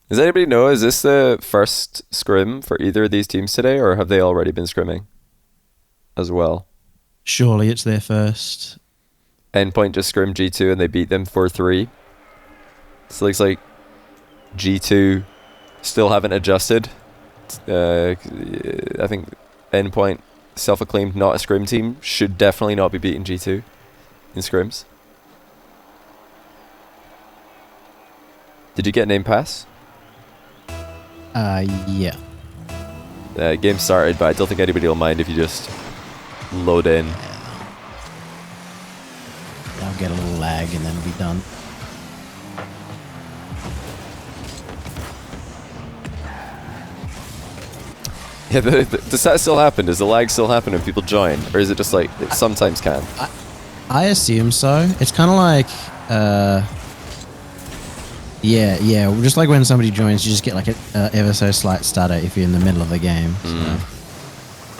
Does anybody know, is this the first scrim for either of these teams today, or have they already been scrimming as well? Surely it's their first. Endpoint just scrimmed G2 and they beat them 4-3. So it looks like G2 still haven't adjusted. I think Endpoint, self-acclaimed not a scrim team, should definitely not be beating G2 in scrims. Did you get name pass? Yeah. Game started, but I don't think anybody will mind if you just load in. I'll get a little lag and then it'll be done. Yeah, does that still happen? Does the lag still happen when people join? Or is it just like, it sometimes can? I assume so. It's kind of like, yeah, just like when somebody joins, you just get like a ever so slight stutter if you're in the middle of the game. So.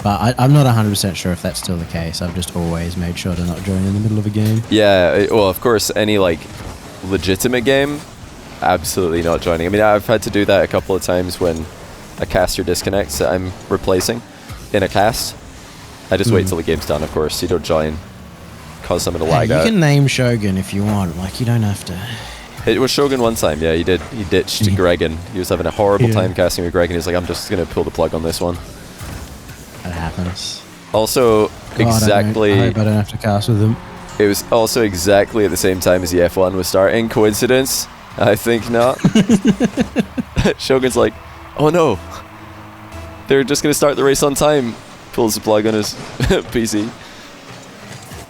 But I'm not 100% sure if that's still the case. I've just always made sure to not join in the middle of a game. Yeah, well, of course, any like legitimate game, absolutely not joining. I mean, I've had to do that a couple of times when a caster disconnects that I'm replacing in a cast. I just wait till the game's done, of course. You don't join, cause someone to lag out. You can name Shogun if you want. Like, you don't have to. It was Shogun one time, yeah, he did. He ditched Gregan. He was having a horrible time casting with Gregan. He's like, I'm just going to pull the plug on this one. That happens. Also, exactly. I hope I don't have to cast with him. It was also exactly at the same time as the F1 was starting. Coincidence? I think not. Shogun's like, oh no, they're just going to start the race on time. Pulls the plug on his PC.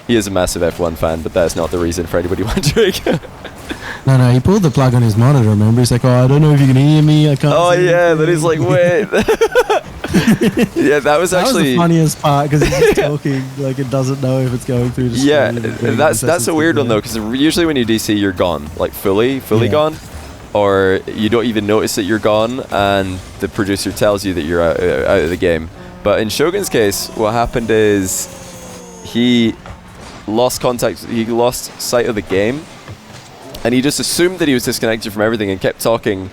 He is a massive F1 fan, but that's not the reason for anybody wondering. No, he pulled the plug on his monitor, remember? He's like, oh, I don't know if you can hear me. I can't. Oh, yeah, then he's like, wait. Yeah, that was actually... the funniest part, because it's just talking, like it doesn't know if it's going through the yeah, screen. that's a weird one, though, because usually when you DC, you're gone. Like, fully gone. Or you don't even notice that you're gone, and the producer tells you that you're out of the game. But in Shogun's case, what happened is he lost contact, he lost sight of the game, and he just assumed that he was disconnected from everything and kept talking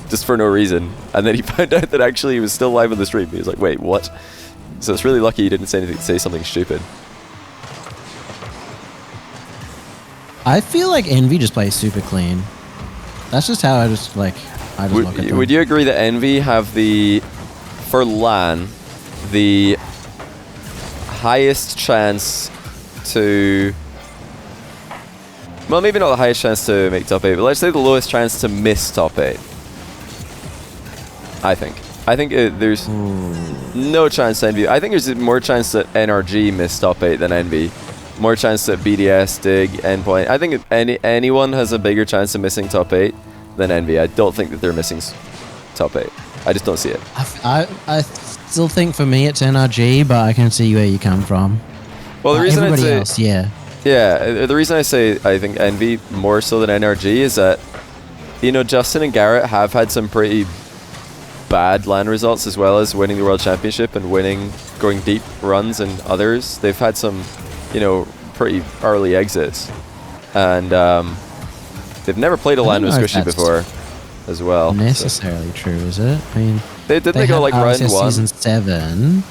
just for no reason. And then he found out that actually he was still live on the stream. He was like, wait, what? So it's really lucky he didn't say something stupid. I feel like Envy just plays super clean. That's just how I just look at them. Would you agree that Envy have for LAN, the highest chance to... Well, maybe not the highest chance to make top 8, but let's say the lowest chance to miss top 8. I think there's no chance to Envy. I think there's more chance that NRG miss top 8 than Envy. More chance that BDS, Dig, Endpoint. I think if anyone has a bigger chance of missing top 8 than Envy. I don't think that they're missing top 8. I just don't see it. I still think for me it's NRG, but I can see where you come from. Well, the reason everybody I'd say... else, yeah. Yeah, the reason I say I think Envy more so than NRG is that, you know, Justin and Garrett have had some pretty bad LAN results, as well as winning the World Championship and going deep runs, and others. They've had some, you know, pretty early exits. And they've never played a LAN with Squishy before as well. Necessarily true, is it? I mean, they go like round 1. Season 7.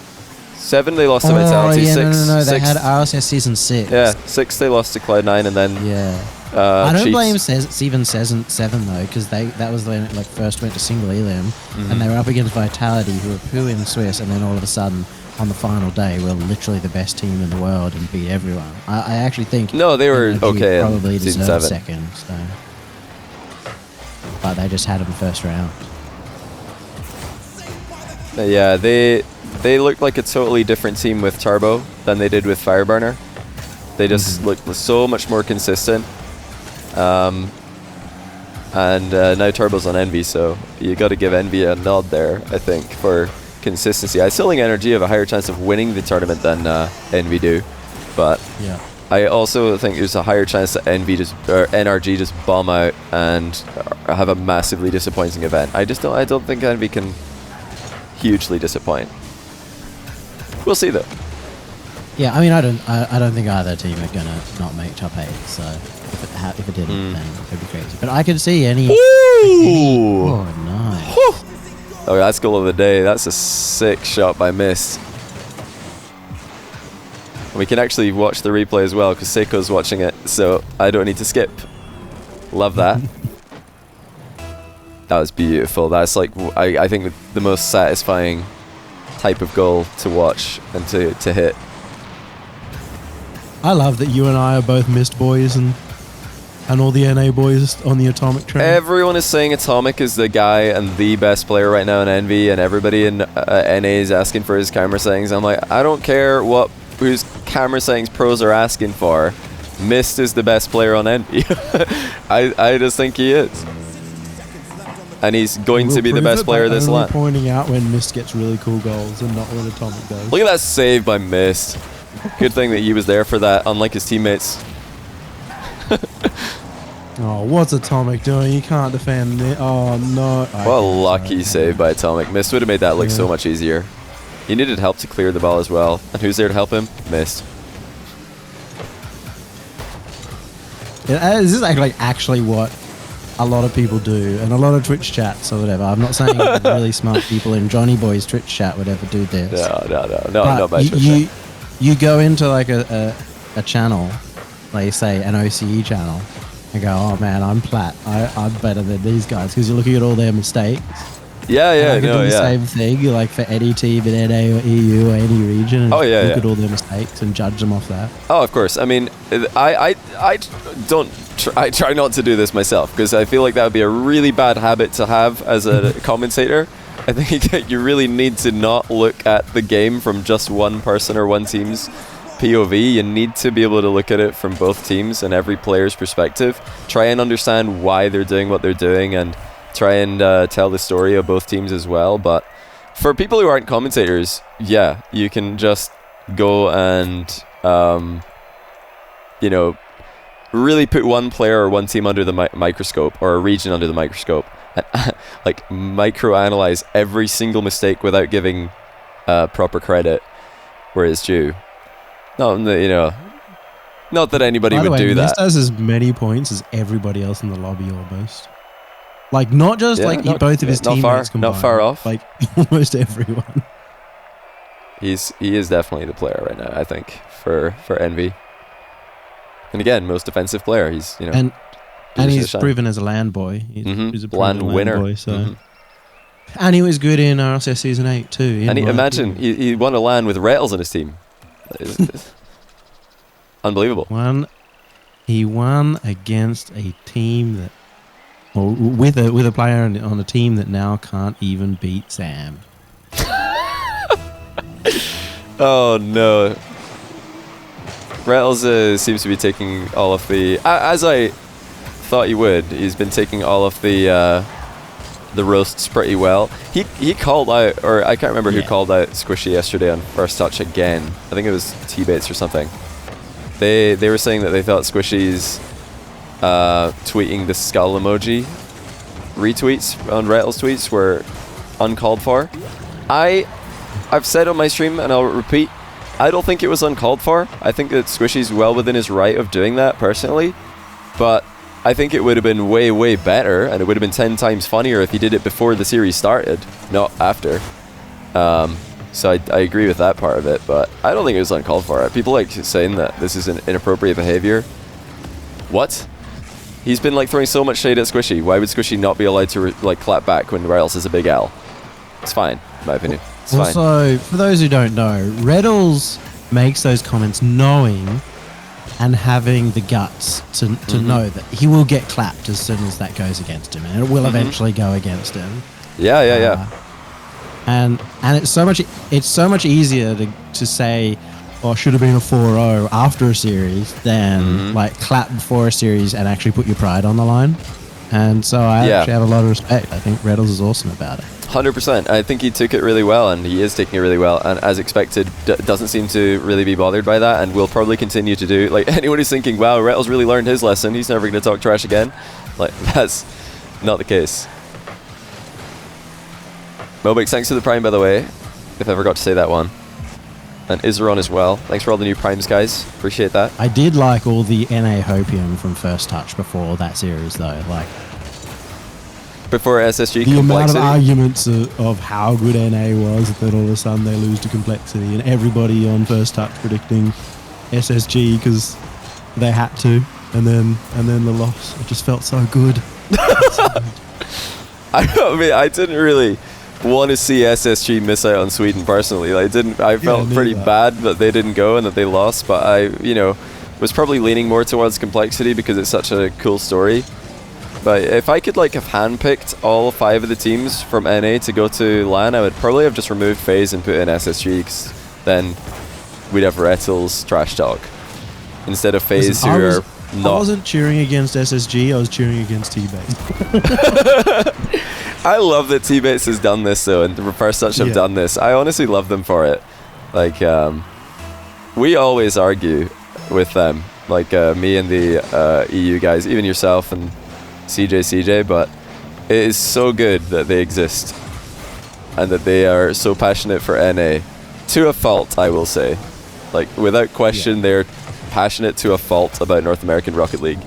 7 they lost to Mentality. Yeah, 6 no, they had RSS Season 6. Yeah, 6 they lost to Cloud9, and then I don't Chiefs. blame Season 7 though, because that was when it like first went to single elim, and they were up against Vitality, who were poo in Swiss, and then all of a sudden on the final day we're literally the best team in the world and beat everyone. I actually think no, they were okay. Probably Season deserved 7. second, so. But they just had him first round. Yeah, they looked like a totally different team with Turbo than they did with Fireburner. They just looked so much more consistent. And now Turbo's on Envy, so you got to give Envy a nod there, I think, for consistency. I still think NRG have a higher chance of winning the tournament than Envy do, but yeah. I also think there's a higher chance that NRG just bomb out and have a massively disappointing event. I don't think Envy can hugely disappoint. We'll see though. Yeah, I mean, I don't think either team are gonna not make top 8. So if it didn't, then it'd be crazy. But I could see any. Ooh! Oh, Oh, that's goal of the day. That's a sick shot by Mist. We can actually watch the replay as well because Seiko's watching it, so I don't need to skip. Love that. That was beautiful. That's like, I think the most satisfying type of goal to watch and to hit. I love that you and I are both Mist boys and all the NA boys on the Atomic train. Everyone is saying Atomic is the guy and the best player right now in Envy, and everybody in NA is asking for his camera settings. I'm like, I don't care whose camera settings pros are asking for. Mist is the best player on Envy. I just think he is. And he's going to be the best player this LAN. Pointing out when Mist gets really cool goals and not when Atomic does. Look at that save by Mist. Good thing that he was there for that, unlike his teammates. Oh, what's Atomic doing? He can't defend it. Oh, no. What a lucky save by Atomic. Mist would have made that look so much easier. He needed help to clear the ball as well. And who's there to help him? Mist. This is actually what a lot of people do, and a lot of Twitch chats or whatever. I'm not saying really smart people in Johnny Boy's Twitch chat would ever do this. No, not my Twitch chat. You go into like a channel, like say an OCE channel, and go, oh man, I'm plat. I'm better than these guys, because you're looking at all their mistakes. Yeah, do the same thing, like for any team in NA or EU or any region, and look at all their mistakes and judge them off that. Oh, of course. I mean, I try not to do this myself, because I feel like that would be a really bad habit to have as a commentator. I think you really need to not look at the game from just one person or one team's POV. You need to be able to look at it from both teams and every player's perspective. Try and understand why they're doing what they're doing, and try and tell the story of both teams as well. But for people who aren't commentators, yeah, you can just go and really put one player or one team under the microscope, or a region under the microscope, and like micro-analyze every single mistake without giving proper credit where it's due. Not that anybody would do that. Mist has as many points as everybody else in the lobby almost. Like, not just both of his teammates combined. Not far off. Like, almost everyone. He is definitely the player right now, I think, for Envy. And again, most defensive player. He's and he's proven as a LAN boy. He's a LAN winner. Boy, so. And he was good in RSS Season 8 too. And imagine he won a LAN with Rattles on his team. It's unbelievable. He won against a team that, or with a player on a team that now can't even beat Sam. Oh no. Rattles seems to be taking all of the, as I thought he would. He's been taking all of the roasts pretty well. He called out, or I can't remember who called out Squishy yesterday on First Touch again. I think it was T-Bates or something. They were saying that they thought Squishy's tweeting the skull emoji retweets on Rattles tweets were uncalled for. I've said on my stream, and I'll repeat, I don't think it was uncalled for. I think that Squishy's well within his right of doing that personally, but I think it would have been way, way better, and it would have been 10 times funnier if he did it before the series started, not after. So I agree with that part of it, but I don't think it was uncalled for. People like saying that this is an inappropriate behavior. What? He's been like throwing so much shade at Squishy. Why would Squishy not be allowed to clap back when Rattles is a big L? It's fine, in my opinion. It's fine. Also, for those who don't know, Rattles makes those comments knowing and having the guts to know that he will get clapped as soon as that goes against him, and it will eventually go against him. Yeah. And it's so much easier to say, oh, should have been a 4-0 after a series than clap before a series and actually put your pride on the line. And so I actually have a lot of respect. I think Rattles is awesome about it. 100%. I think he took it really well, and he is taking it really well, and as expected, doesn't seem to really be bothered by that, and will probably continue to do. Like, anyone who's thinking, wow, Rattles really learned his lesson, he's never going to talk trash again, like, that's not the case. Mobix, thanks for the prime, by the way, if I forgot to say that one. And Izeron as well. Thanks for all the new primes, guys. Appreciate that. I did like all the NA Hopium from First Touch before that series, though. Like, before SSG The amount of complexity. arguments of how good NA was, that all of a sudden they lose to complexity, and everybody on First Touch predicting SSG because they had to, and then the loss. It just felt so good. I mean, I didn't really want to see SSG miss out on Sweden personally. I felt pretty bad that they didn't go and that they lost, but I, was probably leaning more towards complexity because it's such a cool story. But if I could have handpicked all 5 of the teams from NA to go to LAN, I would probably have just removed FaZe and put in SSG, because then we'd have Rettles trash talk instead of FaZe, who are not. I wasn't cheering against SSG, I was cheering against T-Base. I love that T-Base has done this though, and the Reverse Touch have done this. I honestly love them for it. We always argue with them, me and the EU guys, even yourself and CJ, but it is so good that they exist and that they are so passionate for NA, to a fault, I will say. Without question, they're passionate to a fault about North American Rocket League.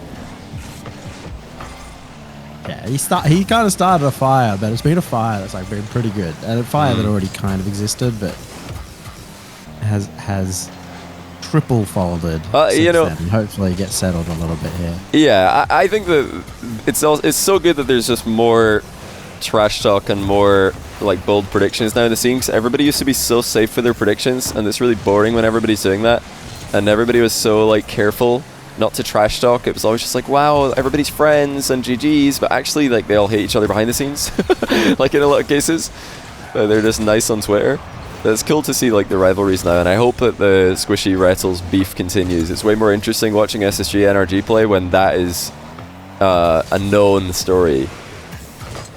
Yeah, he kind of started a fire, but it's been a fire that's been pretty good, and a fire that already kind of existed, but has triple folded since then. Hopefully it gets settled a little bit here. Yeah, I think that it's so good that there's just more trash talk and more bold predictions now in the scene, because everybody used to be so safe with their predictions, and it's really boring when everybody's doing that, and everybody was so careful not to trash talk. It was always just wow, everybody's friends and GG's, but actually they all hate each other behind the scenes. In a lot of cases they're just nice on Twitter. But it's cool to see the rivalries now, and I hope that the Squishy Rettles beef continues. It's way more interesting watching SSG NRG play when that is a known story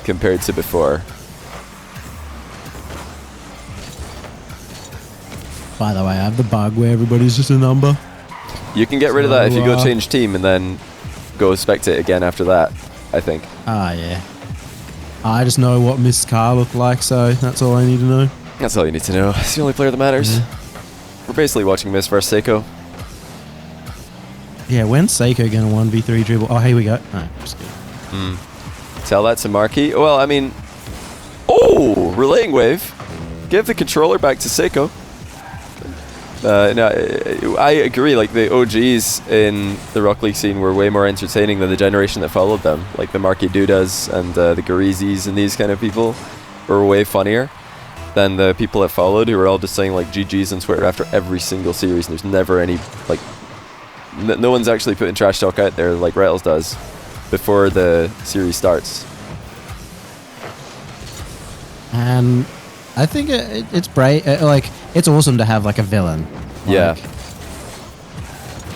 compared to before. By the way, I have the bug where everybody's just a number. You can get rid of that if you go change team and then go spectate again after that, I think. Yeah. I just know what Miss Carr looked like, so that's all I need to know. That's all you need to know. It's the only player that matters. We're basically watching Miss versus Seiko. Yeah, when's Seiko going to 1v3 dribble? Oh, here we go. No, just kidding. Tell that to Marky. Well, I mean... Oh! Relaying wave. Give the controller back to Seiko. No, I agree. The OGs in the Rock League scene were way more entertaining than the generation that followed them. The Marky Dudas and the Garizis and these kind of people were way funnier than the people that followed, who were all just saying GG's on Twitter after every single series, and there's never any no one's actually putting trash talk out there like Rettles does before the series starts. And I think it's brave. It's awesome to have a villain. Yeah.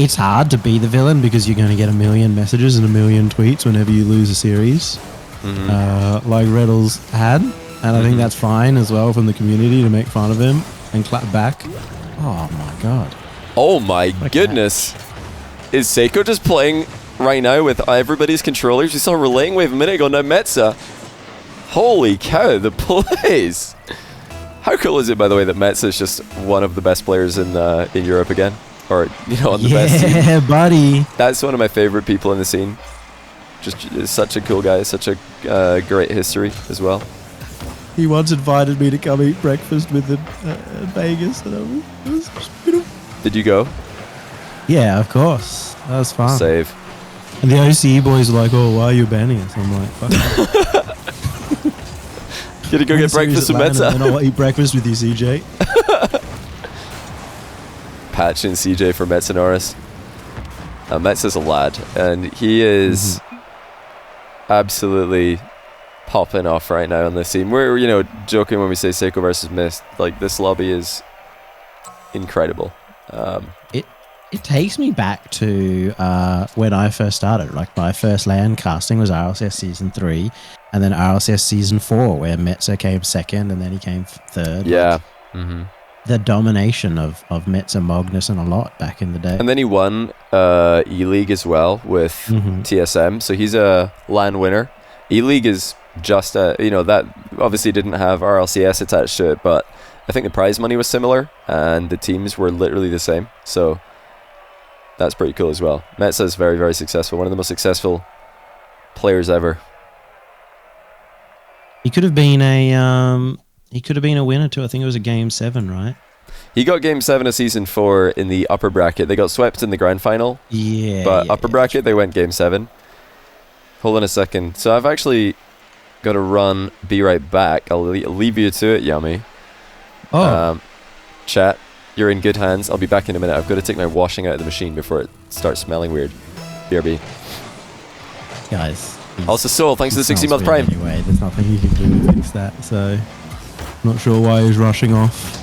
It's hard to be the villain because you're going to get a million messages and a million tweets whenever you lose a series, like Rettles had. And I think that's fine as well from the community to make fun of him and clap back. Oh my god. Oh my goodness. Is Seiko just playing right now with everybody's controllers? You saw Relaying Wave a minute ago, now Metsa. Holy cow, the plays. How cool is it, by the way, that Metsa is just one of the best players in Europe again? Or, on the best team. Yeah, buddy. That's one of my favorite people in the scene. Just such a cool guy, such a great history as well. He once invited me to come eat breakfast with him at Vegas, and it was beautiful. Did you go? Yeah, of course. That was fun. Save. And the OCE boys were like, "Oh, why are you banning us?" I'm like, "Fuck." Gonna go get breakfast with Metsa. And I'll eat breakfast with you, CJ. Patch and CJ for Metsanauris. Metsa's a lad, and he is absolutely popping off right now on this scene. We're joking when we say Seiko versus Mist. This lobby is incredible. It takes me back to when I first started. My first LAN casting was RLCS Season 3, and then RLCS Season 4, where Metsa came second, and then he came third. Yeah. The domination of Metsa, Magnuson a lot back in the day. And then he won E-League as well with TSM, so he's a LAN winner. E-League is just that obviously didn't have RLCS attached to it, but I think the prize money was similar and the teams were literally the same, so that's pretty cool as well. Metsa is very, very successful, one of the most successful players ever. He could have been a winner too. I think it was a game 7, right? He got game 7 of season 4 in the upper bracket. They got swept in the grand final. Yeah. But upper bracket, they went game 7. Hold on a second. So I've actually got to run. Be right back. I'll leave you to it, Yummy. Oh. Chat, you're in good hands. I'll be back in a minute. I've got to take my washing out of the machine before it starts smelling weird. BRB. Guys. Also, Soul, thanks for the 60-month prime. Anyway, there's nothing you can do to fix that, so not sure why he's rushing off.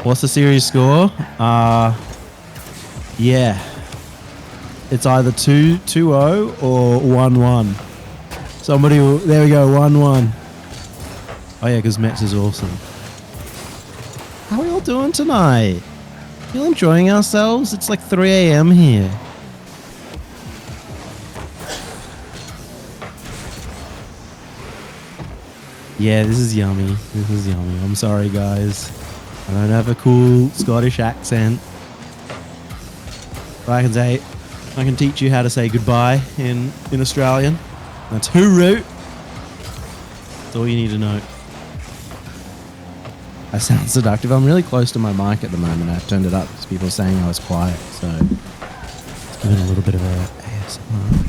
What's the series score? Yeah. It's either 2-0 or 1-1. Somebody will, there we go, 1-1. Oh yeah, because Mets is awesome. How are we all doing tonight? You enjoying ourselves? It's like 3 a.m. here. Yeah, this is yummy. This is yummy. I'm sorry, guys. I don't have a cool Scottish accent. But I can teach you how to say goodbye in Australian. That's hooroo. That's all you need to know. I sound seductive. I'm really close to my mic at the moment. I've turned it up because people are saying I was quiet. So it's giving a little bit of a ASMR.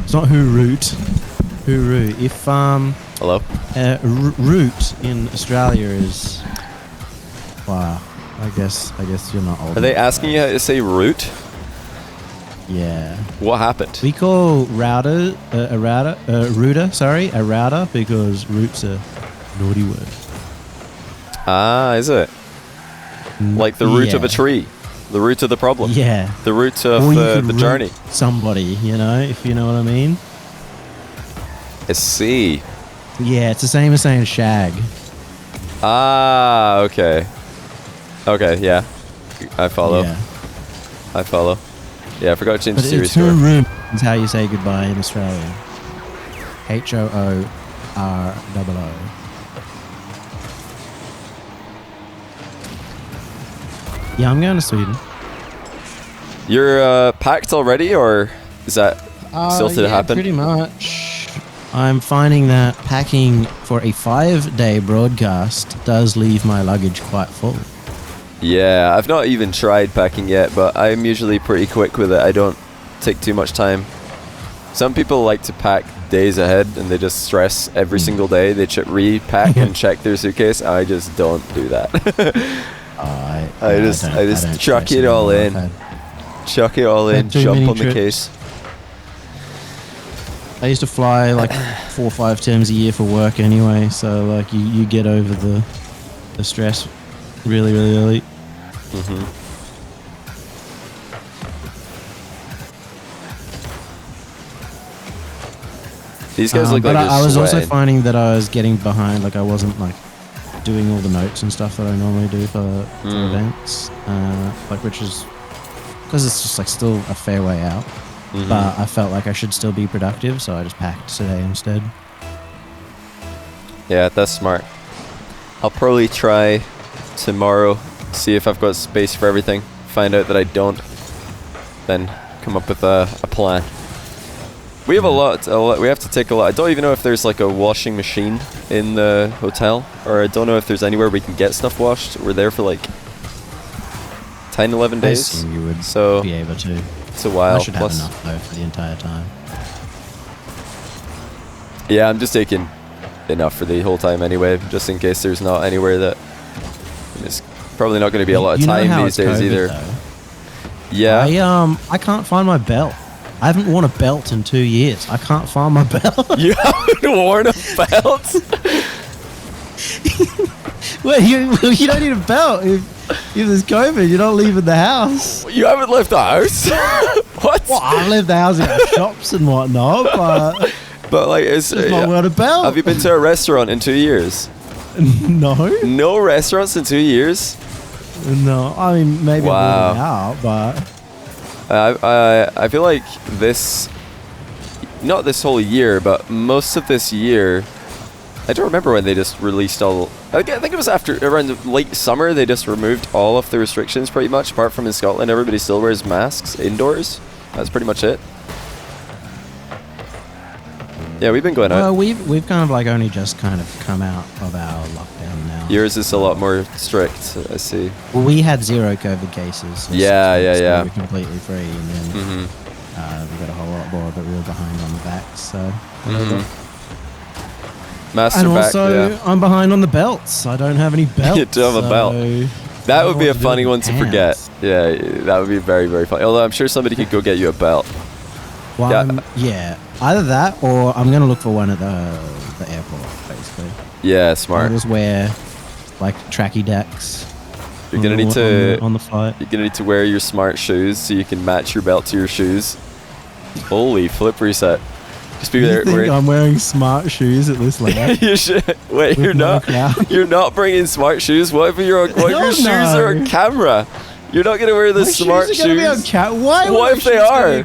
It's not hooroot. Hooroo. If Hello? root in Australia is, wow. I guess you're not old. Are they asking you how to say root? Yeah. What happened? We call router because root's a naughty word. Ah, is it? Like the root of a tree. The root of the problem. Yeah. The root of the journey. Somebody, you know, if you know what I mean. I see. Yeah, it's the same as saying shag. Ah, okay. Okay, yeah. I follow. Yeah. I follow. Yeah, I forgot to change the series score. score. Hooroo is how you say goodbye in Australia. HOOROO. Yeah, I'm going to Sweden. You're packed already, or is that still to happen? Pretty much. I'm finding that packing for a 5-day broadcast does leave my luggage quite full. Yeah, I've not even tried packing yet, but I'm usually pretty quick with it. I don't take too much time. Some people like to pack days ahead, and they just stress every single day. They repack and check their suitcase. I just don't do that. I just chuck it all in. Chuck it all in, jump on the case. I used to fly like 4 or 5 times a year for work anyway, so like you get over the stress really, really early. Mm-hmm. These guys look like I was also finding that I was getting behind, like I wasn't like doing all the notes and stuff that I normally do for events, like which is because it's just like still a fair way out. Mm-hmm. But I felt like I should still be productive, so I just packed today instead. Yeah, that's smart. I'll probably try tomorrow, see if I've got space for everything. Find out that I don't, then come up with a plan. We have a lot. We have to take a lot. I don't even know if there's like a washing machine in the hotel, or I don't know if there's anywhere we can get stuff washed. We're there for like 10, 11 days. I assume you would so be able to. It's a while. I should have enough though for the entire time. Yeah, I'm just taking enough for the whole time anyway, just in case there's not anywhere that. It's probably not going to be a lot of time these days either. Though. Yeah. I can't find my belt. I haven't worn a belt in 2 years. I can't find my belt. You haven't worn a belt? Well, you don't need a belt. If there's COVID, you're not leaving the house. You haven't left the house? What? Well, I've left the house in shops and whatnot, but like, it's not wearing a belt. Have you been to a restaurant in 2 years? No. No restaurants in 2 years? No. I mean, maybe I'm out, but... I feel like this, not this whole year, but most of this year, I don't remember when they just released all, I think it was after, around the late summer, they just removed all of the restrictions pretty much, apart from in Scotland, everybody still wears masks indoors. That's pretty much it. Yeah, we've been going out. Well, we've kind of like only just kind of come out of our lockdown now. Yours is a lot more strict, I see. Well, we had 0 COVID cases. So Yeah. we were completely free, and then we got a whole lot more, but we were behind on the backs. So. Master And back, also, yeah. I'm behind on the belts. I don't have any belts. You don't have a belt. That would be a funny one to forget. Yeah, that would be very, very funny. Although I'm sure somebody could go get you a belt. Well, yeah. Either that, or I'm gonna look for one at the airport, basically. Yeah, smart. I'll just wear like tracky decks. You're gonna need to on the flight. You're gonna need to wear your smart shoes so you can match your belt to your shoes. Holy flip reset. Just be there. You think I'm wearing smart shoes at this level? You should. Wait, you're not. You're not bringing smart shoes. What if your shoes are on camera? You're not gonna wear the smart shoes. What if they are?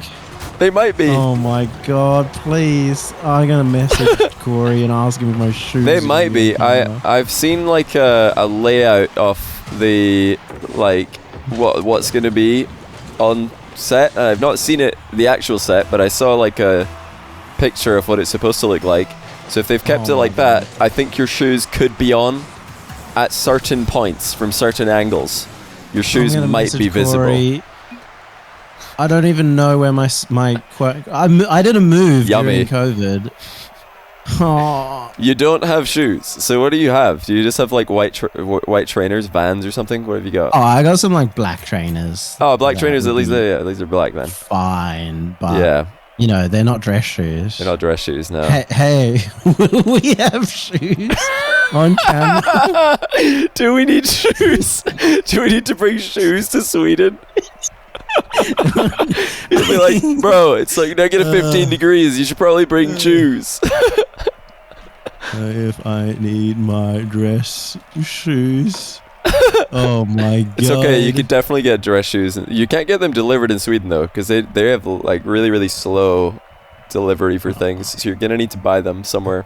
They might be. Oh my god! Please, I'm gonna message Corey and ask him if my shoes. They might be. I've seen like a layout of the like what's gonna be on set. I've not seen the actual set, but I saw like a picture of what it's supposed to look like. So if they've kept it like that, I think your shoes could be on at certain points from certain angles. Your shoes might be visible. Corey. I don't even know where I did a move during COVID. Oh. You don't have shoes. So what do you have? Do you just have like white trainers, Vans or something? What have you got? Oh, I got some like black trainers. Oh, black trainers. At least they're black then. Fine, but you know they're not dress shoes. They're not dress shoes, no. Hey, we have shoes on camera. Do we need shoes? Do we need to bring shoes to Sweden? He'll be like, bro, it's like -15 degrees. You should probably bring shoes. If I need my dress shoes. Oh my god. It's okay. You could definitely get dress shoes. You can't get them delivered in Sweden though, because they have like really slow delivery for things. So you're gonna need to buy them somewhere.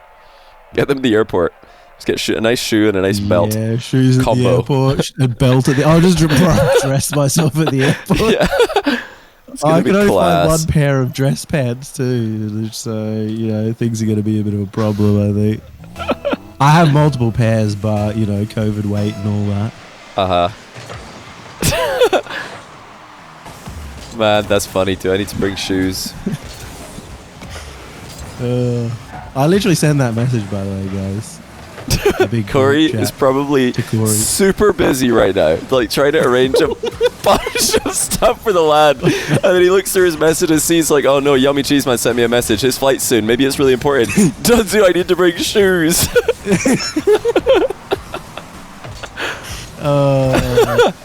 Get them at the airport. Just get a nice shoe and a nice belt. Yeah, shoes at the airport, a belt at the. I'll just dress myself at the airport. Yeah. I can only find one pair of dress pants too, so things are going to be a bit of a problem. I think. I have multiple pairs, but COVID weight and all that. Man, that's funny too. I need to bring shoes. I literally sent that message, by the way, guys. Corey is probably super busy right now, like trying to arrange a bunch of stuff for the lad, and then he looks through his messages, sees like, oh no, Yummy Cheese Man sent me a message, his flight's soon, maybe it's really important. Dunzu, I need to bring shoes.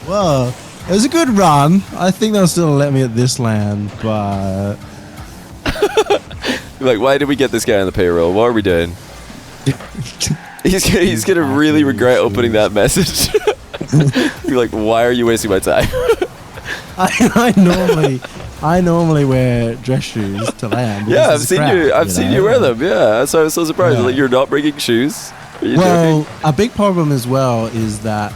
Well, it was a good run. I think they'll still let me at this land, but like, why did we get this guy on the payroll? What are we doing? He's gonna really regret opening that message. You're like, why are you wasting my time? I normally wear dress shoes to land. Yeah, I've seen you wear them. Yeah, that's why I was so surprised. Yeah. Like, you're not bringing shoes. Well, joking? A big problem as well is that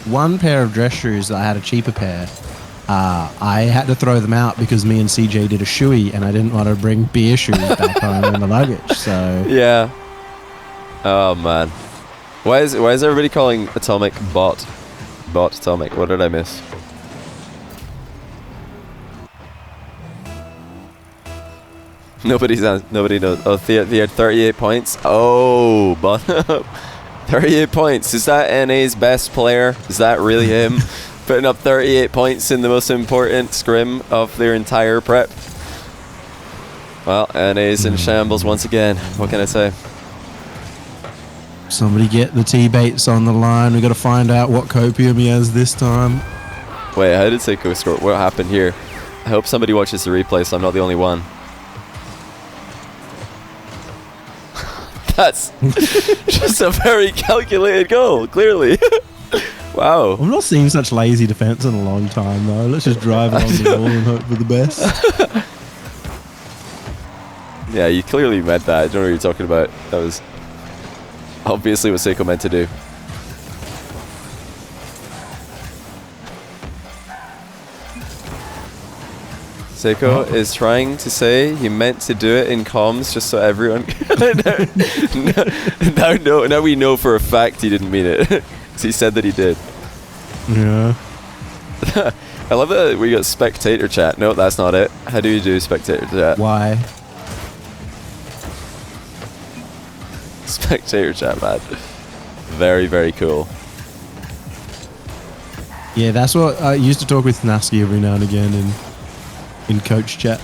one pair of dress shoes that I had a cheaper pair. I had to throw them out because me and CJ did a shoey, and I didn't want to bring beer shoes back home in the luggage. So yeah. Oh man, why is everybody calling Atomic bot Atomic? What did I miss? Nobody knows. Oh, they had 38 points. Oh, but 38 points. Is that NA's best player? Is that really him? Putting up 38 points in the most important scrim of their entire prep. Well, NA's in shambles once again. What can I say? Somebody get the T-baits on the line. We got to find out what copium he has this time. Wait, how did Seiko score? What happened here? I hope somebody watches the replay so I'm not the only one. That's just a very calculated goal, clearly. Wow. I'm not seeing such lazy defense in a long time, though. Let's just drive along the ball and hope for the best. Yeah, you clearly meant that. I don't know what you're talking about. That was obviously what Seiko meant to do. Seiko is trying to say he meant to do it in comms just so everyone... now we know for a fact he didn't mean it. 'Cause he said that he did. Yeah. I love that we got spectator chat. No, that's not it. How do you do spectator chat? Why? Spectator chat, man. Very, very cool. Yeah, that's what I used to talk with Nasky every now and again in coach chat.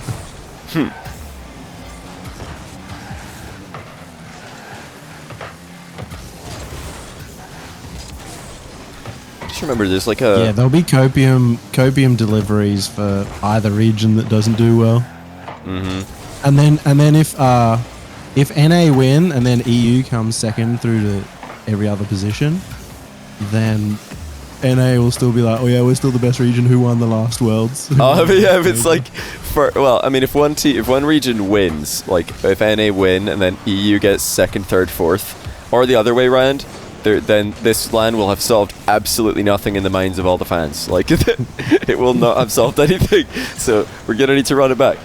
Just remember, there's like a... Yeah, there'll be copium deliveries for either region that doesn't do well. Mm-hmm. And then if NA win and then EU comes second through to every other position, then NA will still be like, oh yeah, we're still the best region. Who won the last Worlds? Oh yeah, if it's like, well, I mean, if one region wins, like if NA win and then EU gets second, third, fourth, or the other way around, then this LAN will have solved absolutely nothing in the minds of all the fans. Like it will not have solved anything. So we're gonna need to run it back.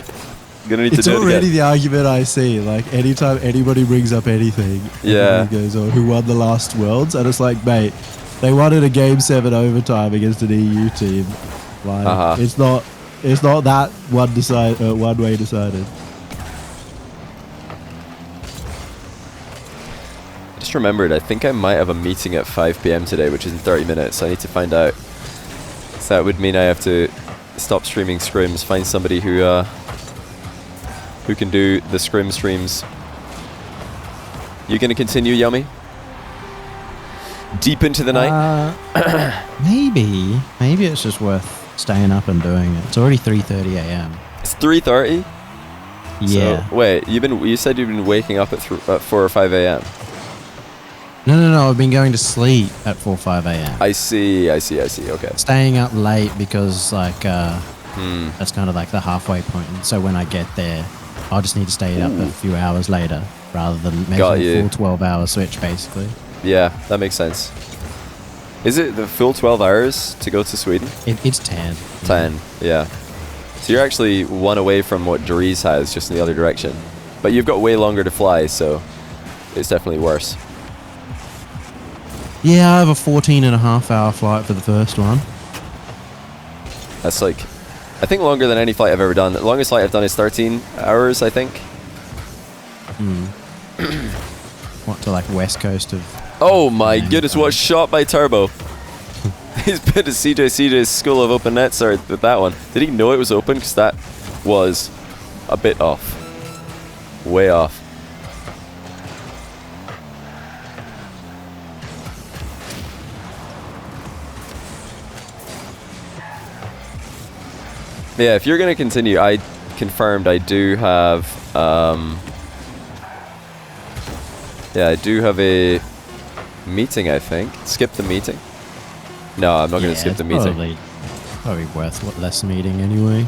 It's already the argument I see. Like anytime anybody brings up anything, yeah, goes, "Oh, who won the last Worlds?" And it's like, mate, they won in a Game 7 overtime against an EU team. Like it's not that one way decided. I just remembered. I think I might have a meeting at 5 p.m. today, which is in 30 minutes. I need to find out. So that would mean I have to stop streaming scrims, find somebody who can do the scrim streams. You gonna continue, Yummy? Deep into the night? Maybe it's just worth staying up and doing it. It's already 3:30 a.m. It's 3:30? Yeah. So, wait, you said you've been waking up at 4 or 5 a.m. No. I've been going to sleep at 4 or 5 a.m. I see. Okay. Staying up late because like that's kind of like the halfway point. And so when I get there, I'll just need to stay up a few hours later rather than making a full 12-hour switch, basically. Yeah, that makes sense. Is it the full 12 hours to go to Sweden? It's 10. 10, yeah. So you're actually one away from what Dries has, just in the other direction. But you've got way longer to fly, so it's definitely worse. Yeah, I have a 14.5-hour flight for the first one. That's like, I think longer than any flight I've ever done. The longest flight I've done is 13 hours, I think. What, to like west coast of... Oh my goodness, what shot by Turbo. He's been to CJ's School of Open Net, sorry, with that one. Did he know it was open? Because that was a bit off. Way off. Yeah, if you're going to continue, I confirmed I do have... yeah, I do have a meeting, I think. Skip the meeting? No, I'm not going to skip the meeting. Probably worth less meeting anyway.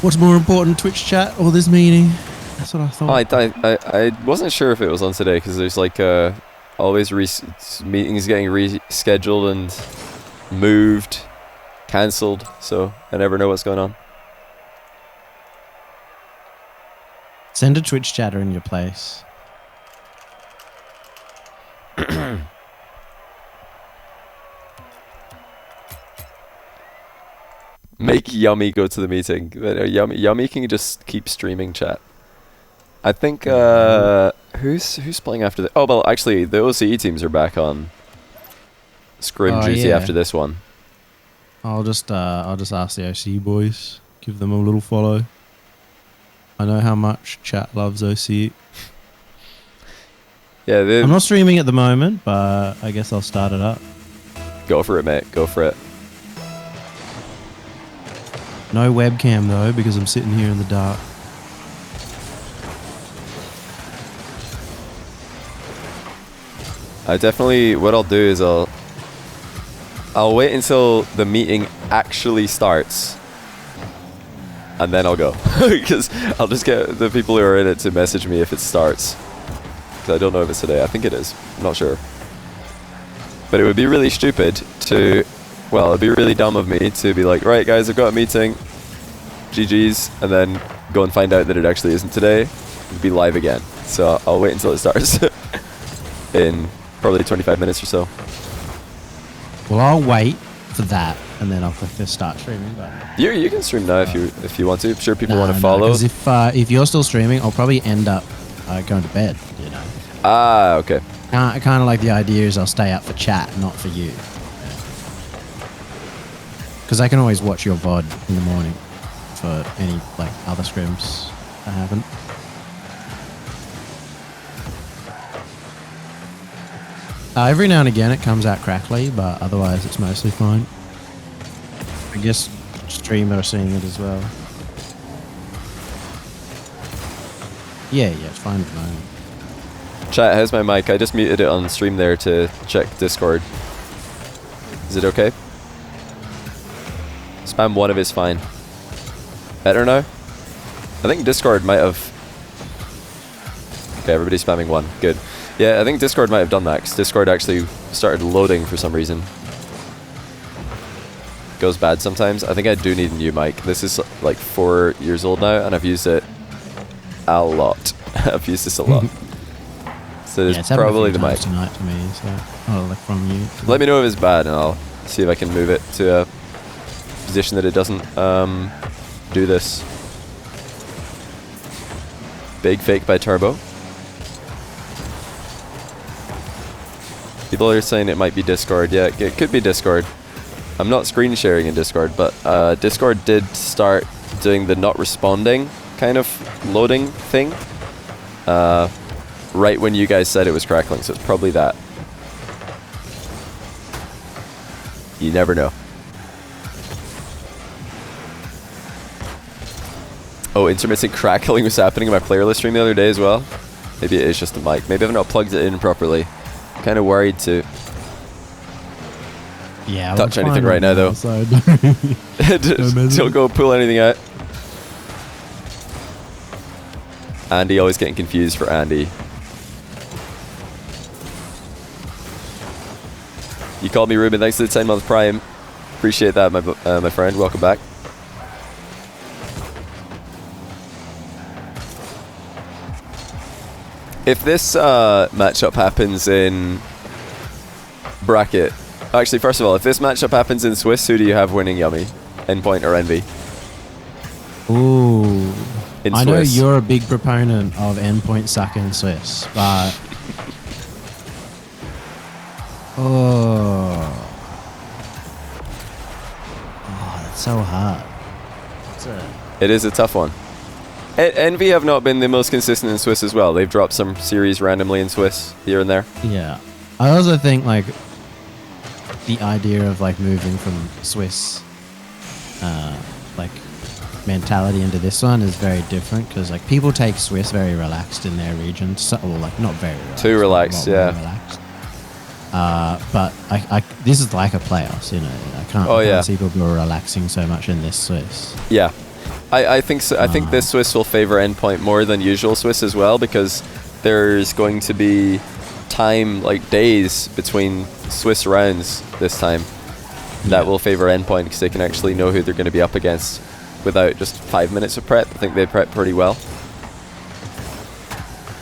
What's more important, Twitch chat or this meeting? That's what I thought. I wasn't sure if it was on today because there's like always meetings getting rescheduled and moved, cancelled, so I never know what's going on. Send a Twitch chatter in your place. Make Yummy go to the meeting. Yummy can just keep streaming chat. I think who's playing after the? Oh well, actually the OCE teams are back on Scrim duty after this one. I'll just ask the OCE boys, give them a little follow. I know how much chat loves OCE. Yeah, I'm not streaming at the moment, but I guess I'll start it up. Go for it, mate. Go for it. No webcam though, because I'm sitting here in the dark. I definitely, what I'll do is I'll wait until the meeting actually starts, and then I'll go, because I'll just get the people who are in it to message me if it starts. Because I don't know if it's today. I think it is. I'm not sure. But it would be really stupid to well, it'd be really dumb of me to be like, right guys, I've got a meeting, GG's, and then go and find out that it actually isn't today. It'd be live again. So I'll wait until it starts in probably 25 minutes or so. Well, I'll wait for that, and then I'll click the start streaming button. You can stream now if you want to. I'm sure people want to follow. Because if you're still streaming, I'll probably end up going to bed. You know. Ah, okay. Kind of like the idea is I'll stay up for chat, not for you. Because I can always watch your VOD in the morning for any like other scrims that happen. Every now and again it comes out crackly, but otherwise it's mostly fine. I guess streamer are seeing it as well. Yeah, it's fine at the moment. Chat, how's my mic? I just muted it on stream there to check Discord. Is it okay? Spam 1 if it's fine. Better now? I think Discord might have... Okay, everybody's spamming 1. Good. Yeah, I think Discord might have done that, because Discord actually started loading for some reason. Goes bad sometimes. I think I do need a new mic. This is like 4 years old now, and I've used it a lot. I've used this a lot. So it's probably the mic. Tonight to me, so I'll look from you. Let me know if it's bad, and I'll see if I can move it to a position that it doesn't do this. Big fake by Turbo. People are saying it might be Discord. Yeah, it could be Discord. I'm not screen sharing in Discord, but Discord did start doing the not responding kind of loading thing right when you guys said it was crackling, so it's probably that. You never know. Oh, intermittent crackling was happening in my player list stream the other day as well. Maybe it is just the mic. Maybe I've not plugged it in properly. Kind of worried to touch anything right now, though. Don't go pull anything out. Andy, always getting confused for Andy. You called me Ruben. Thanks for the 10-month Prime. Appreciate that, my friend. Welcome back. If this matchup happens in bracket, actually, first of all, if this matchup happens in Swiss, who do you have winning, Yummy? Endpoint or Envy? Ooh. In I Swiss. know you're a big proponent of Endpoint sucking in Swiss, but... Oh, that's so hard. It is a tough one. Envy have not been the most consistent in Swiss as well. They've dropped some series randomly in Swiss here and there. Yeah. I also think like the idea of like moving from Swiss like mentality into this one is very different, because like people take Swiss very relaxed in their region, or like not very relaxed. Too relaxed, yeah. Relaxed. But I this is like a playoffs, you know. I can't see people relaxing so much in this Swiss. Yeah. I think so. I think this Swiss will favor Endpoint more than usual Swiss as well, because there's going to be time, like days, between Swiss rounds this time that will favor Endpoint, because they can actually know who they're going to be up against without just 5 minutes of prep. I think they prep pretty well.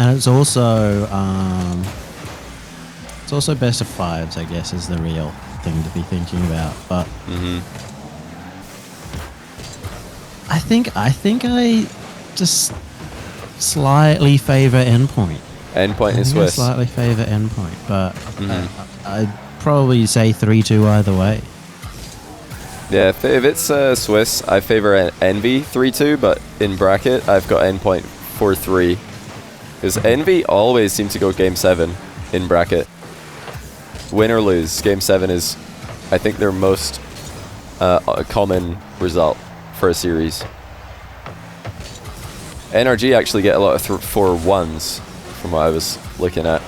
And it's also best of fives, I guess, is the real thing to be thinking about. But I think I just slightly favor Endpoint. Endpoint is Swiss. I slightly favor Endpoint, but I'd probably say 3-2 either way. Yeah, if it's Swiss, I favor Envy 3-2, but in bracket, I've got Endpoint 4-3. Because Envy always seem to go Game 7 in bracket. Win or lose, Game 7 is, I think, their most common result for a series. NRG actually get a lot of 4-1s from what I was looking at.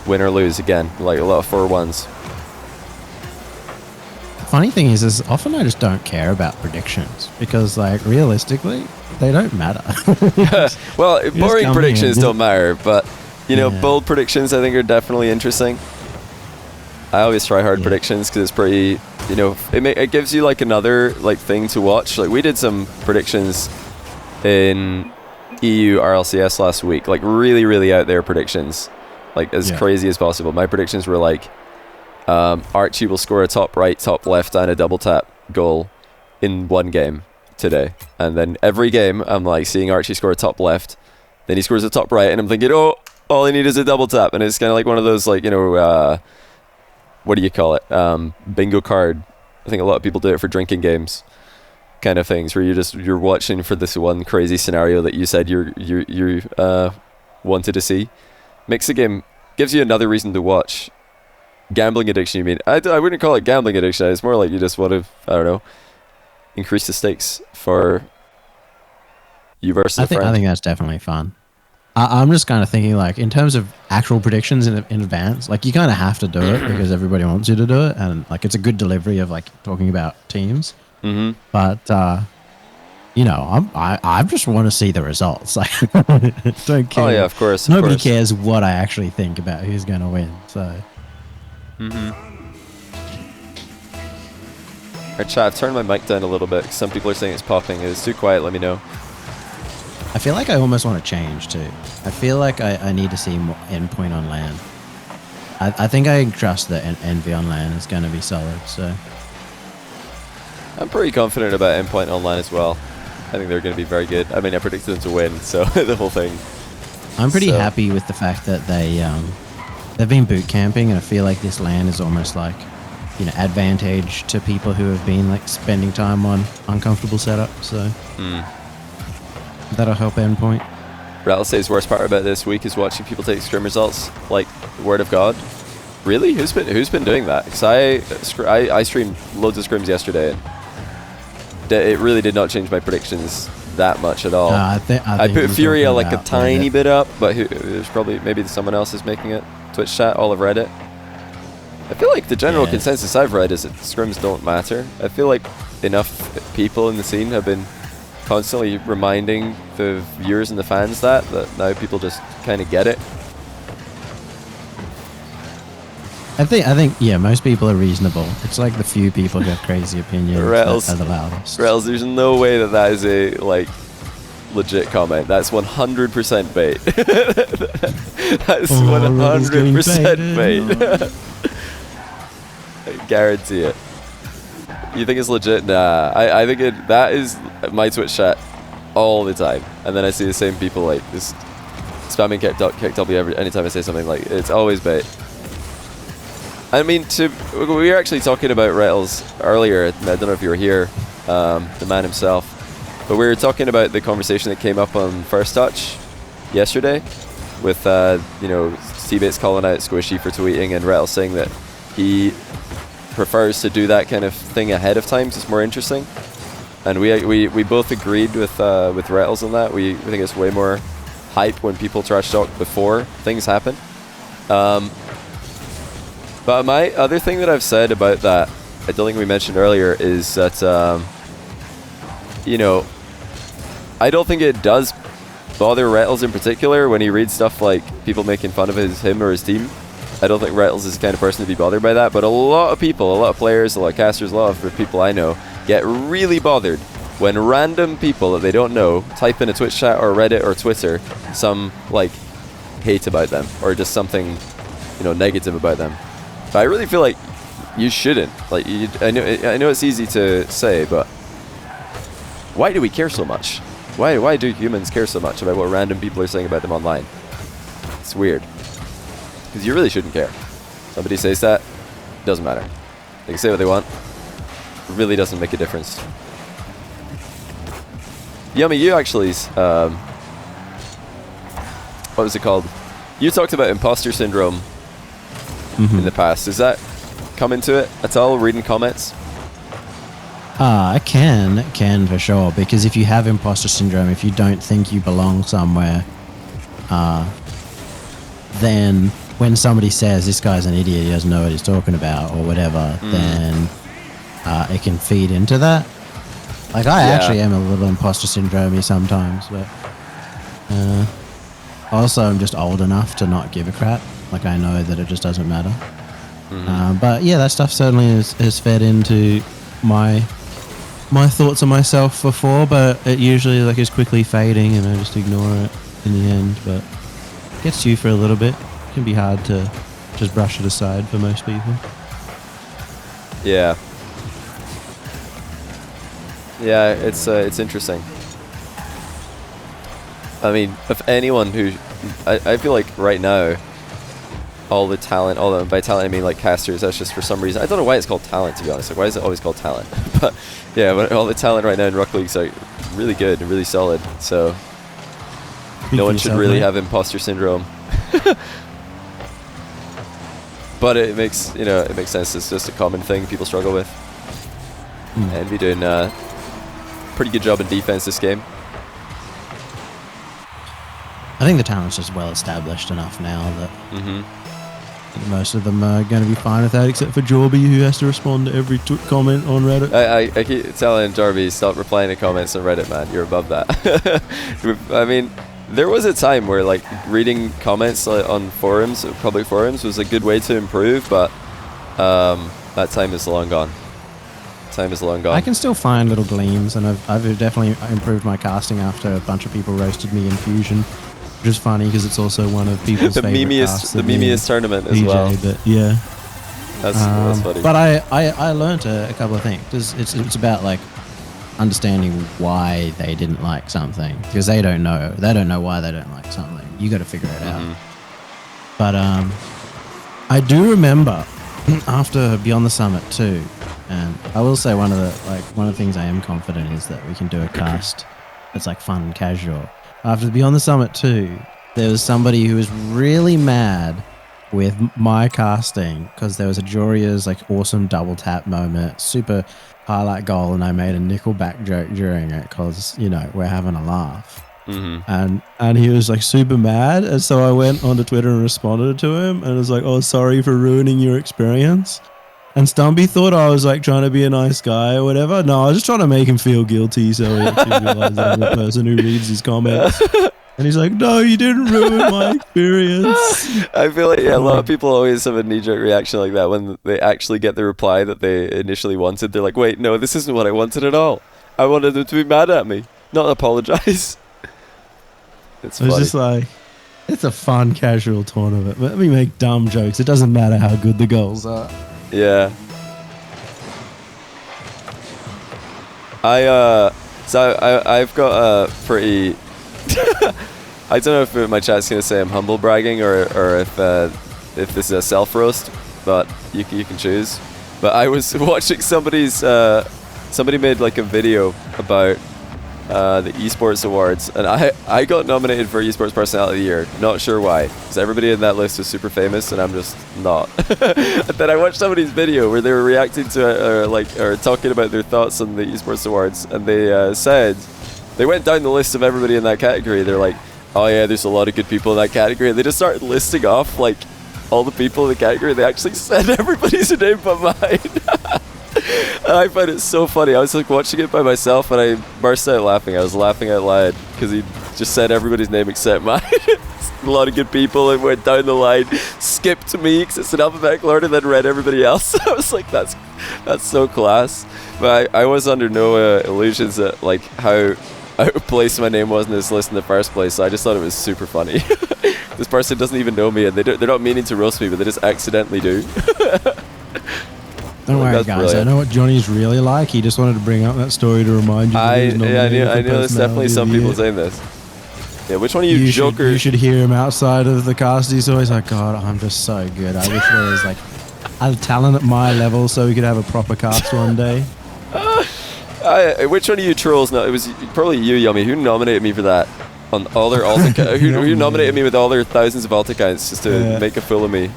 Win or lose, again, like a lot of 4-1s. Funny thing is often I just don't care about predictions, because like realistically they don't matter. Well, boring predictions don't matter, but you know, bold predictions I think are definitely interesting. I always try hard Yeah. predictions because it's pretty, you know, it gives you like another like thing to watch. Like we did some predictions in EU RLCS last week, like really, really out there predictions, like as crazy as possible. My predictions were like, Archie will score a top right, top left, and a double tap goal in one game today. And then every game, I'm like seeing Archie score a top left, then he scores a top right, and I'm thinking, oh, all I need is a double tap. And it's kind of like one of those, like, you know, what do you call it? Bingo card. I think a lot of people do it for drinking games, kind of things, where you're watching for this one crazy scenario that you said you wanted to see. Makes the game, gives you another reason to watch. Gambling addiction, you mean? I wouldn't call it gambling addiction. It's more like you just want to, I don't know, increase the stakes for you versus a friend. I think that's definitely fun. I'm just kind of thinking, like, in terms of actual predictions in advance, like, you kind of have to do it because everybody wants you to do it, and like, it's a good delivery of like talking about teams. Mm-hmm. But you know, I just want to see the results. Like, don't care. Oh yeah, of course. Nobody cares what I actually think about who's going to win. So. Mm-hmm. Alright, chat, I've turned my mic down a little bit. Some people are saying it's popping. If it's too quiet, let me know. I feel like I almost want to change too. I feel like I need to see more Endpoint on LAN. I think I trust that Envy on LAN is going to be solid. So I'm pretty confident about Endpoint online as well. I think they're going to be very good. I mean, I predicted them to win, so the whole thing. I'm pretty happy with the fact that they've been boot camping, and I feel like this LAN is almost like, you know, advantage to people who have been like spending time on uncomfortable setup. So that'll help Endpoint. Rattle says worst part about this week is watching people take scrim results like word of God. Really? Who's been doing that? Because I streamed loads of scrims yesterday, and it really did not change my predictions that much at all. I put Furia like a tiny bit up, but there's probably maybe someone else is making it. Twitch chat, all of Reddit. I feel like the general consensus I've read is that scrims don't matter. I feel like enough people in the scene have been constantly reminding the viewers and the fans that now people just kind of get it. I think yeah, most people are reasonable. It's like the few people who have crazy opinions that are the loudest. Rails, there's no way that is a like legit comment. That's 100% bait. That's 100% bait. I guarantee it. You think it's legit? Nah. I think that is my Twitch chat all the time. And then I see the same people like just spamming kick W anytime I say something. Like, it's always bait. I mean, we were actually talking about Rattles earlier. I don't know if you were here, the man himself. But we were talking about the conversation that came up on First Touch yesterday with, you know, T-Bates calling out Squishy for tweeting and Rattles saying that he prefers to do that kind of thing ahead of time, 'cause it's more interesting. And we both agreed with Rattles on that. We think it's way more hype when people trash talk before things happen. But my other thing that I've said about that, I don't think we mentioned earlier, is that, you know, I don't think it does bother Rattles in particular when he reads stuff like people making fun of him or his team. I don't think Rattles is the kind of person to be bothered by that, but a lot of people, a lot of players, a lot of casters, a lot of people I know get really bothered when random people that they don't know type in a Twitch chat or Reddit or Twitter some like hate about them or just something, you know, negative about them. But I really feel like you shouldn't. Like, I know it's easy to say, but why do we care so much? Why do humans care so much about what random people are saying about them online? It's weird. Because you really shouldn't care. Somebody says that, doesn't matter. They can say what they want. It really doesn't make a difference. Yummy, you actually, what was it called? You talked about imposter syndrome in the past. Does that come into it at all, reading comments? I can for sure, because if you have imposter syndrome, if you don't think you belong somewhere, then when somebody says this guy's an idiot, he doesn't know what he's talking about or whatever, then it can feed into that. Like, I actually am a little imposter syndrome-y sometimes, but also I'm just old enough to not give a crap. Like, I know that it just doesn't matter. But yeah, that stuff certainly has fed into my thoughts on myself before, but it usually like is quickly fading and I just ignore it in the end. But it gets to you for a little bit. It can be hard to just brush it aside for most people. Yeah. Yeah, it's interesting. I mean, if anyone who... I feel like right now, all the talent, by talent I mean like casters, that's just for some reason, I don't know why it's called talent, to be honest. Like, why is it always called talent? But yeah, but all the talent right now in Rock League's like really good and really solid, so no one should really have imposter syndrome. But it makes sense. It's just a common thing people struggle with. And be doing a pretty good job in defense this game. I think the talent's just well established enough now that most of them are going to be fine with that, except for Jorby, who has to respond to every comment on Reddit. I keep telling Jorby, stop replying to comments on Reddit, man. You're above that. I mean, there was a time where like reading comments on forums, public forums, was a good way to improve, but that time is long gone. I can still find little gleams, and I've definitely improved my casting after a bunch of people roasted me in Fusion, which is funny because it's also one of people's favorite casts. The memeiest tournament as well. But yeah, that's funny. But I learned a couple of things. It's about like understanding why they didn't like something, because they don't know why they don't like something. You got to figure it out. But I do remember after Beyond the Summit too, and I will say one of the things I am confident is that we can do a cast that's like fun and casual. After the Beyond the Summit 2, there was somebody who was really mad with my casting because there was a Joria's like awesome double tap moment, super highlight goal, and I made a Nickelback joke during it because, we're having a laugh. And he was like super mad, and so I went onto Twitter and responded to him and was like, oh, sorry for ruining your experience. And Stumpy thought I was like trying to be a nice guy or whatever. No, I was just trying to make him feel guilty so he actually realized that I'm the person who reads his comments. And he's like, no, you didn't ruin my experience. I feel like a lot of people always have a knee-jerk reaction like that when they actually get the reply that they initially wanted. They're like, wait, no, this isn't what I wanted at all. I wanted them to be mad at me, not apologize. It's funny. Just like, it's a fun, casual tournament. Let me make dumb jokes. It doesn't matter how good the goals are. Yeah. I've got a pretty... I don't know if my chat's going to say I'm humble bragging or if this is a self-roast, but you can choose. But I was watching somebody made like a video about the esports awards, and I got nominated for esports personality of the year. Not sure why, because everybody in that list was super famous and I'm just not. And then I watched somebody's video where they were reacting to it or talking about their thoughts on the esports awards, and they said they went down the list of everybody in that category. They're like, oh yeah, there's a lot of good people in that category. They just started listing off like all the people in the category. They actually said everybody's name but mine. And I find it so funny. I was like watching it by myself and I burst out laughing. I was laughing out loud because he just said everybody's name except mine. A lot of good people, and went down the line, skipped me because it's in alphabetical order, then read everybody else. I was like, that's so class. But I was under no illusions that like how out of place my name was in this list in the first place. So I just thought it was super funny. This person doesn't even know me, and they're not meaning to roast me, but they just accidentally do. Don't worry, guys. Brilliant. I know what Johnny's really like. He just wanted to bring up that story to remind you. I knew there's definitely some people saying this. Yeah, which one of you jokers? You should hear him outside of the cast. He's always like, God, I'm just so good. I wish there was like a talent at my level so we could have a proper cast one day. Which one of you trolls? No, it was probably you, Yummy. Who nominated me for that? On all their alt accounts? Who nominated me with all their thousands of alt accounts just to make a fool of me?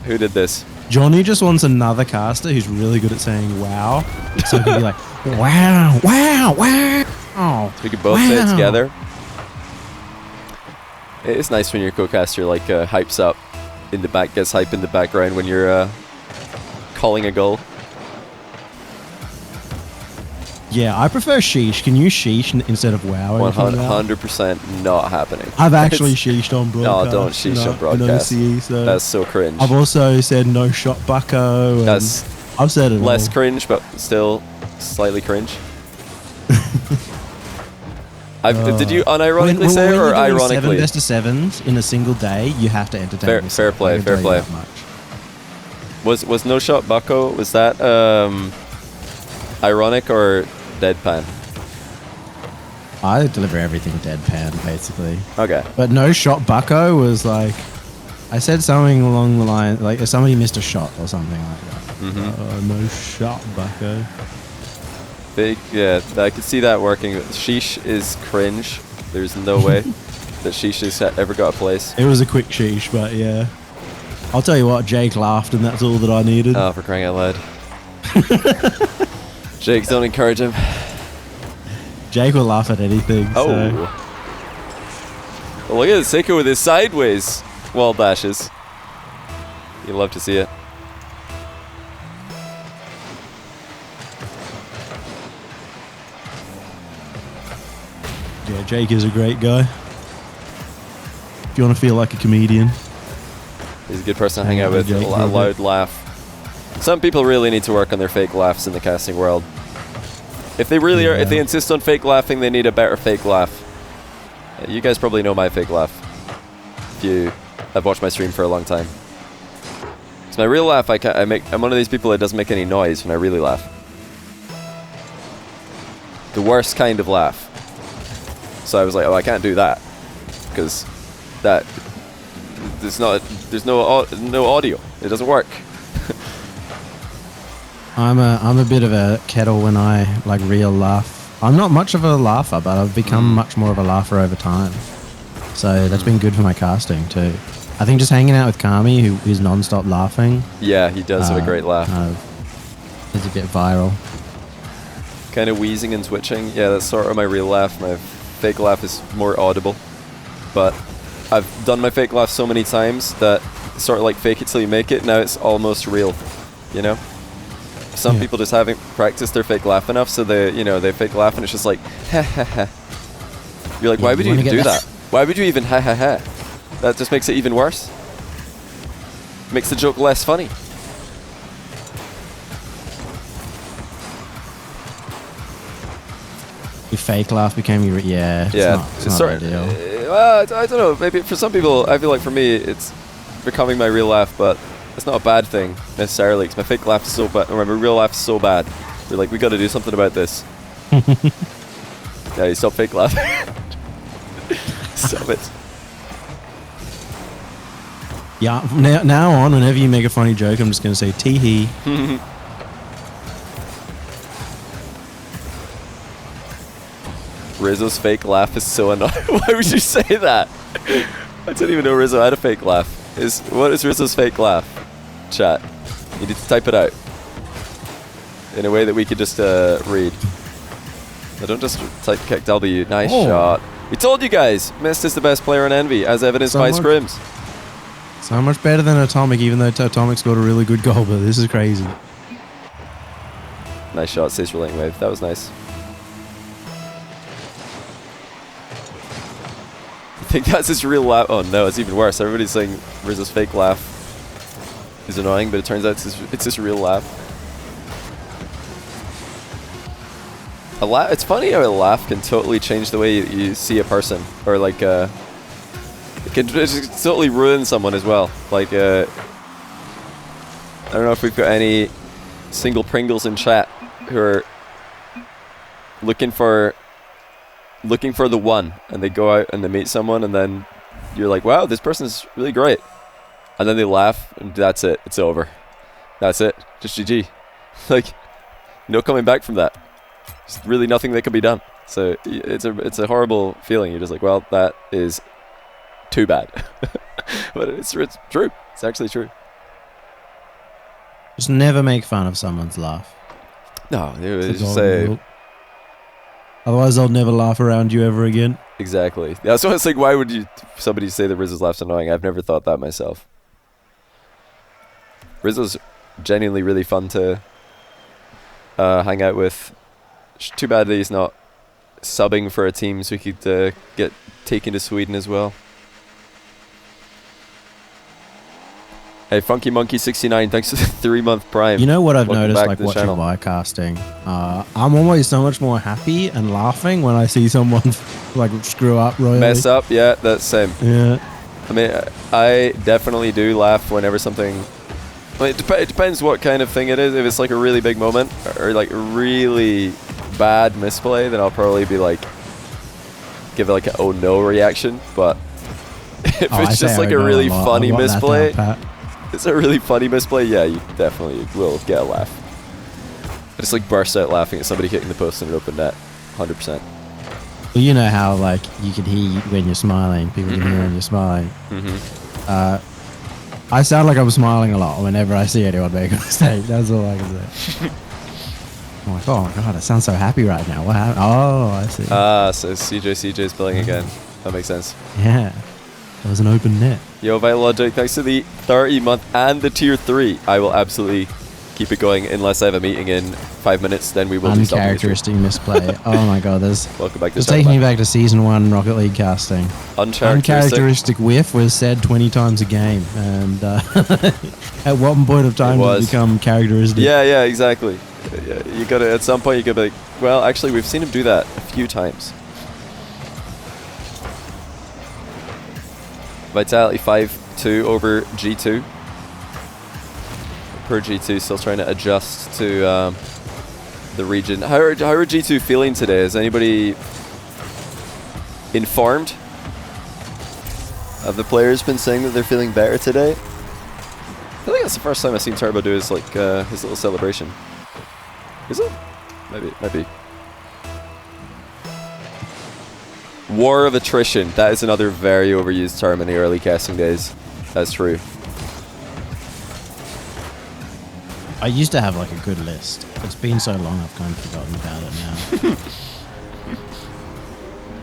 Who did this? Johnny just wants another caster who's really good at saying wow. So he can be like, wow, wow, wow. So we could both say it together. It's nice when your co-caster like hypes up in the back, gets hype in the background when you're calling a goal. Yeah, I prefer sheesh. Can you sheesh instead of wow? 100% not happening. I've actually sheeshed on broadcast. No, don't sheesh on broadcast. So that's so cringe. I've also said no shot bucko. That's I've said it less all. cringe, but still slightly cringe. Did you unironically say or ironically? 7 best of 7s in a single day, you have to entertain. Fair play. Was no shot bucko? Was that ironic or deadpan? I deliver everything deadpan, basically. Okay. But no shot bucko was like, I said something along the line, like if somebody missed a shot or something like that. No shot bucko. Big, yeah, I could see that working. Sheesh is cringe. There's no way that sheesh has ever got a place. It was a quick sheesh, but yeah. I'll tell you what, Jake laughed and that's all that I needed. Oh, for crying out loud. Jake, don't encourage him. Jake will laugh at anything. Oh. So. Well, look at Seiko with his sideways wall dashes. You love to see it. Yeah, Jake is a great guy. If you want to feel like a comedian. He's a good person to hang out with. A loud laugh. Some people really need to work on their fake laughs in the casting world. If they really are, if they insist on fake laughing, they need a better fake laugh. You guys probably know my fake laugh. If you have watched my stream for a long time. It's my real laugh. I'm one of these people that doesn't make any noise when I really laugh. The worst kind of laugh. So I was like, oh, I can't do that because there's no audio. It doesn't work. I'm a bit of a kettle when I like real laugh. I'm not much of a laugher, but I've become much more of a laugher over time. So that's been good for my casting too. I think just hanging out with Kami, who is non-stop laughing. Yeah, he does have a great laugh. Is a bit viral. Kind of wheezing and twitching. Yeah, that's sort of my real laugh. My fake laugh is more audible. But I've done my fake laugh so many times that it's sort of like fake it till you make it. Now it's almost real, you know? Some people just haven't practiced their fake laugh enough, so they fake laugh and it's just like, ha ha ha. You're like, why would you even do that? Why would you even ha ha ha? That just makes it even worse. Makes the joke less funny. Your fake laugh became your it's not ideal. Well, I don't know. Maybe for some people, I feel like for me, it's becoming my real laugh, but it's not a bad thing necessarily. Because my fake laugh is so bad, or my real laugh is so bad. They're like, we got to do something about this. Yeah, you stop fake laughing. Stop it. Yeah, now on, whenever you make a funny joke, I'm just going to say tee-hee. Rizzo's fake laugh is so annoying. Why would you say that? I didn't even know Rizzo had a fake laugh. What is Rizzo's fake laugh? Chat. You need to type it out in a way that we could just read. I don't just type kick W. Nice shot. We told you guys, Mist is the best player in Envy, as evidenced by scrims. So much better than Atomic, even though Atomic scored a really good goal, but this is crazy. Nice shot, says Relaying Wave. That was nice. I think that's his real laugh. Oh no, it's even worse. Everybody's saying Rizzo's fake laugh is annoying, but it turns out it's his real laugh. It's funny how a laugh can totally change the way you see a person, or like it can just totally ruin someone as well. Like I don't know if we've got any single Pringles in chat who are looking for the one, and they go out and they meet someone, and then you're like, wow, this person's really great, and then they laugh, and that's it. It's over. That's it. Just GG. Like, no coming back from that. There's really nothing that can be done. So it's a horrible feeling. You're just like, well, that is too bad. But it's true. It's actually true. Just never make fun of someone's laugh. No, just say. Otherwise, they'll never laugh around you ever again. Exactly. Yeah, so it's like, why would somebody say that Rizzo's laugh's annoying? I've never thought that myself. Rizzo's genuinely really fun to hang out with. Too bad that he's not subbing for a team so he could get taken to Sweden as well. Hey, Funky Monkey 69, thanks for the 3-month prime. You know what I've Welcome noticed, back like to the watching channel. live casting? I'm always so much more happy and laughing when I see someone like screw up royally. Mess up, yeah, that's same. Yeah. I mean, I definitely do laugh whenever something. I mean, it depends what kind of thing it is. If it's like a really big moment or like a really bad misplay, then I'll probably be like, give it like an oh no reaction. But if it's just like a really funny misplay, it's a really funny misplay, yeah, you definitely will get a laugh. I just like burst out laughing at somebody hitting the post in an open net, 100%. Well, you know how like you can hear when you're smiling, people can hear when you're smiling. I sound like I'm smiling a lot whenever I see anyone make a mistake. That's all I can say. I'm like, oh my god, I sound so happy right now. What happened? Oh, I see. So CJ's billing again. That makes sense. Yeah, that was an open net. Yo, Vitalogic, thanks to the 30-month and the tier 3. I will absolutely keep it going unless I have a meeting in 5 minutes. Then we will do something. Uncharacteristic misplay. Oh my god, there's. Welcome back to It's taking me back to season 1 Rocket League casting. Uncharacteristic whiff was said 20 times a game, and at one point of time does it become characteristic? Yeah, exactly. You gotta at some point you gotta be like, well, actually we've seen him do that a few times. Vitality 5-2 over G2. Per G2 still trying to adjust to the region. How are G2 feeling today? Is anybody informed? Have the players been saying that they're feeling better today? I feel like that's the first time I've seen Turbo do his his little celebration. Is it? Maybe. War of attrition. That is another very overused term in the early casting days. That's true. I used to have like a good list. It's been so long I've kind of forgotten about it now.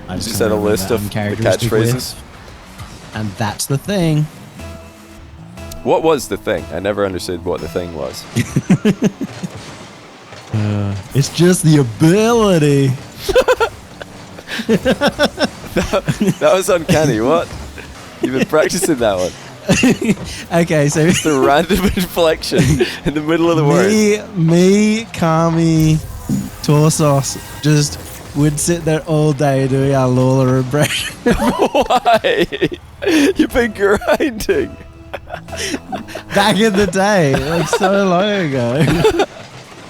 I You just had a list of the catchphrases? And that's the thing. What was the thing? I never understood what the thing was. It's just the ability. that was uncanny. What? You've been practicing that one. Okay, so It's the random inflection in the middle of the word. Me, Kami, Torsos just would sit there all day doing our Lawler impression. Why? You've been grinding. Back in the day, like so long ago.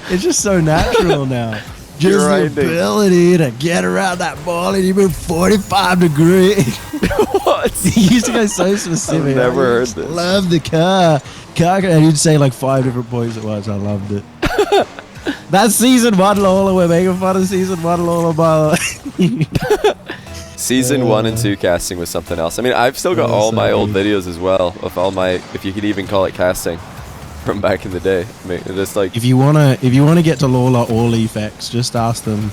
It's just so natural now. Just Grinding. the ability to get around that ball and you move 45 degrees. What? He used to go so specific. I've never I heard just this. Love the car. And he'd say like 5 different points at once. I loved it. That's season 1 Lola. We're making fun of season 1 Lola, by the way. Season 1 and 2 casting was something else. I mean, I've still got all my old videos as well of all my, if you could even call it casting, from back in the day. I mean, just like If you wanna get to Lola all effects, just ask them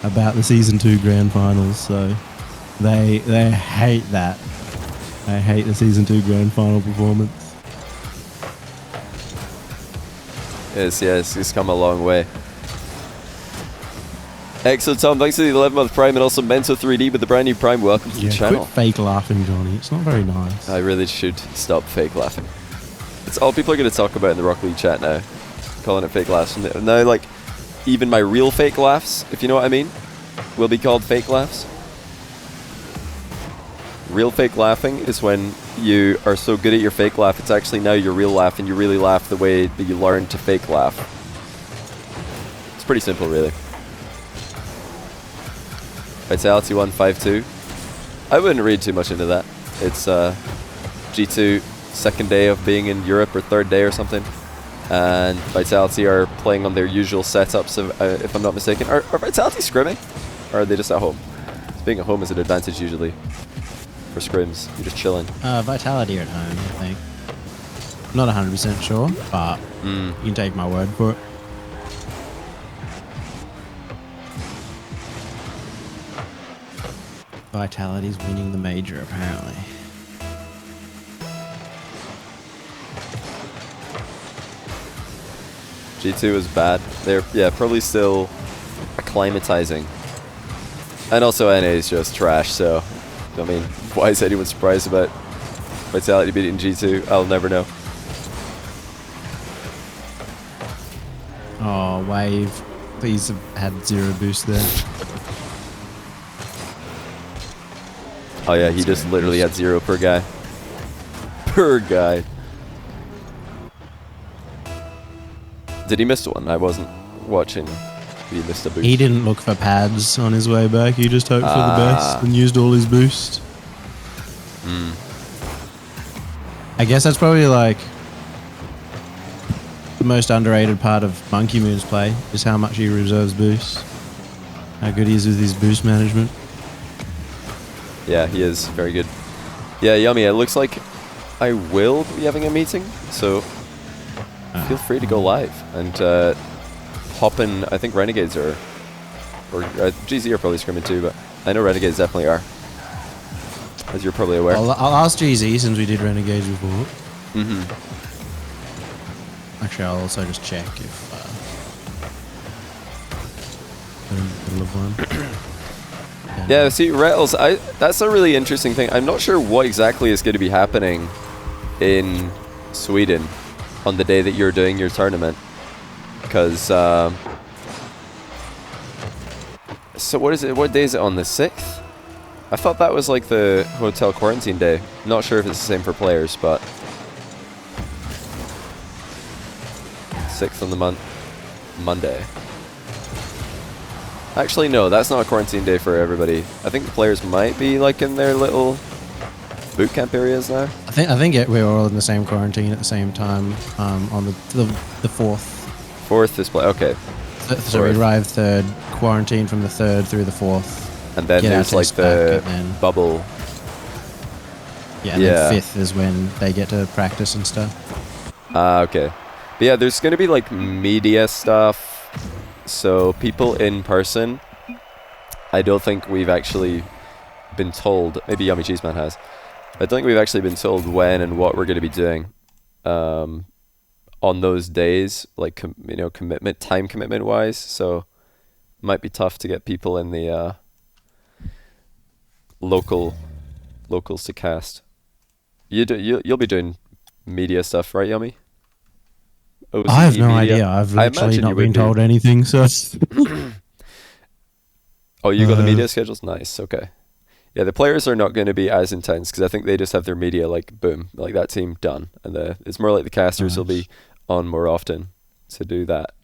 about the season 2 grand finals. So they hate that. They hate the season 2 grand final performance. it's come a long way. Excellent, Tom. Thanks for the 11-month prime and also Mento 3D with the brand new prime. Welcome to the channel. Quit fake laughing, Johnny. It's not very nice. I really should stop fake laughing. It's all people are going to talk about in the Rocket League chat now. Calling it fake laughs. Now, like, even my real fake laughs, if you know what I mean, will be called fake laughs. Real fake laughing is when you are so good at your fake laugh, it's actually now your real laugh, and you really laugh the way that you learned to fake laugh. It's pretty simple, really. Vitality 152. I wouldn't read too much into that. It's G2 second day of being in Europe, or third day or something, and Vitality are playing on their usual setups, if I'm not mistaken. Are Vitality scrimming, or are they just at home? Being at home is an advantage usually for scrims. You're just chilling. Vitality at home, I think. Not 100% sure, but you can take my word for it. Vitality's winning the major, apparently. G2 is bad. They're probably still a acclimatizing. And also NA is just trash, so I mean, why is anyone surprised about Vitality beating G2? I'll never know. Oh, Wave. Please have had 0 boost there. Oh yeah, he just literally had 0 per guy. Per guy. Did he miss one? I wasn't watching. He missed a boost. He didn't look for pads on his way back. He just hoped for the best and used all his boost. I guess that's probably like the most underrated part of Monkey Moon's play is how much he reserves boost. How good he is with his boost management. Yeah, he is very good. Yeah, Yummy, it looks like I will be having a meeting, so feel free to go live and hop in. I think Renegades are, or GZ are probably scrimming too, but I know Renegades definitely are, as you're probably aware. I'll ask GZ since we did Renegades before. Actually, I'll also just check if they're in the middle of one. Yeah, see, Rattles, that's a really interesting thing. I'm not sure what exactly is going to be happening in Sweden on the day that you're doing your tournament. Because, so what is it? What day is it on? The 6th? I thought that was like the hotel quarantine day. Not sure if it's the same for players, but 6th on the month, Monday. Actually, no, that's not a quarantine day for everybody. I think the players might be like in their little boot camp areas now. I think we're all in the same quarantine at the same time on the 4th. 4th is play. Okay. So we arrive 3rd, quarantine from the 3rd through the 4th. And then there's like the bubble. Yeah, and then 5th is when they get to practice and stuff. Okay. But yeah, there's going to be like media stuff. So people in person, I don't think we've actually been told, maybe Yummy Cheeseman has, I don't think we've actually been told when and what we're going to be doing on those days, like, time commitment wise. So it might be tough to get people in the locals to cast. You'll be doing media stuff, right, Yummy? OCE I have no media. idea. I've literally not been told anything. So. Oh, you got the media schedules? Nice. Okay. Yeah, the players are not going to be as intense because I think they just have their media like boom, like that team done, and it's more like the casters will be on more often to do that.